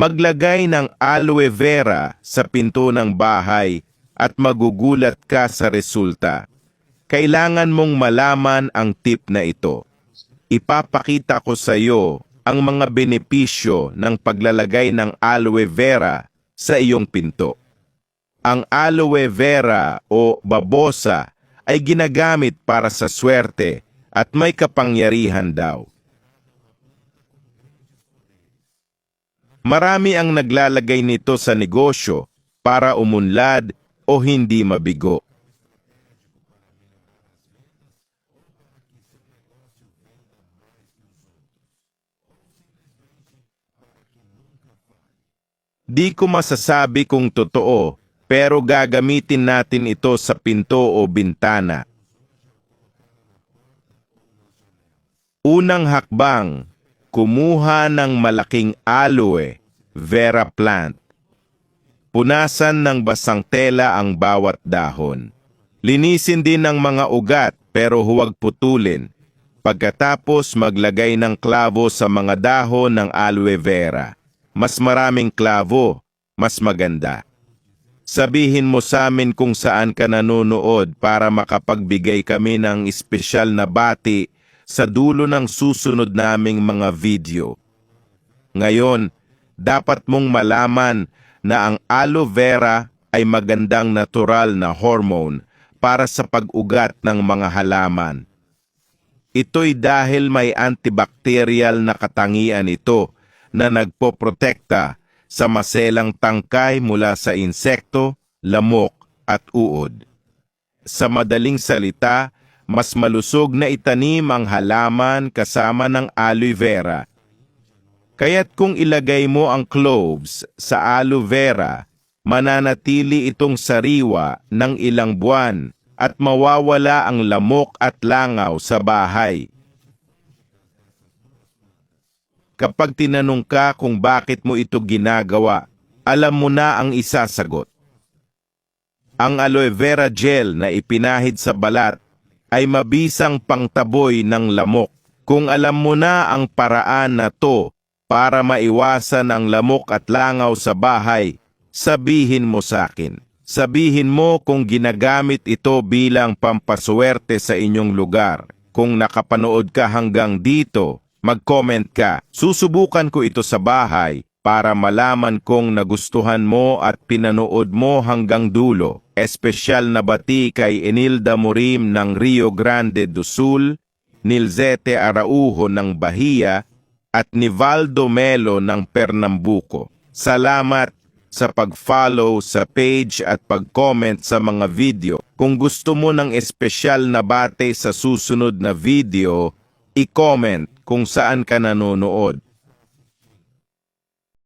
Maglagay ng aloe vera sa pinto ng bahay at magugulat ka sa resulta. Kailangan mong malaman ang tip na ito. Ipapakita ko sa iyo ang mga benepisyo ng paglalagay ng aloe vera sa iyong pinto. Ang aloe vera o babosa ay ginagamit para sa swerte at may kapangyarihan daw. Marami ang naglalagay nito sa negosyo para umunlad o hindi mabigo. Di ko masasabi kung totoo, pero gagamitin natin ito sa pinto o bintana. Unang hakbang, kumuha ng malaking aloe vera plant. Punasan ng basang tela ang bawat dahon. Linisin din ang mga ugat pero huwag putulin. Pagkatapos maglagay ng klavo sa mga dahon ng aloe vera. Mas maraming klavo, mas maganda. Sabihin mo sa amin kung saan ka nanonood para makapagbigay kami ng espesyal na bati sa dulo ng susunod naming mga video. Ngayon, dapat mong malaman na ang aloe vera ay magandang natural na hormone para sa pag-ugat ng mga halaman. Ito'y dahil may antibacterial na katangian ito na nagpoprotekta sa maselang tangkay mula sa insekto, lamok at uod. Sa madaling salita, mas malusog na itanim ang halaman kasama ng aloe vera. Kaya't kung ilagay mo ang cloves sa aloe vera, mananatili itong sariwa ng ilang buwan at mawawala ang lamok at langaw sa bahay. Kapag tinanong ka kung bakit mo ito ginagawa, alam mo na ang isasagot. Ang aloe vera gel na ipinahid sa balat ay mabisang pangtaboy ng lamok. Kung alam mo na ang paraan na to para maiwasan ang lamok at langaw sa bahay, sabihin mo sa akin. Sabihin mo kung ginagamit ito bilang pampaswerte sa inyong lugar. Kung nakapanood ka hanggang dito, mag-comment ka. Susubukan ko ito sa bahay para malaman kong nagustuhan mo at pinanood mo hanggang dulo. Espesyal na bati kay Enilda Morim ng Rio Grande do Sul, Nilzete Araujo ng Bahia at Nivaldo Melo ng Pernambuco. Salamat sa pag-follow sa page at pag-comment sa mga video. Kung gusto mo ng espesyal na bate sa susunod na video, i-comment kung saan ka nanonood.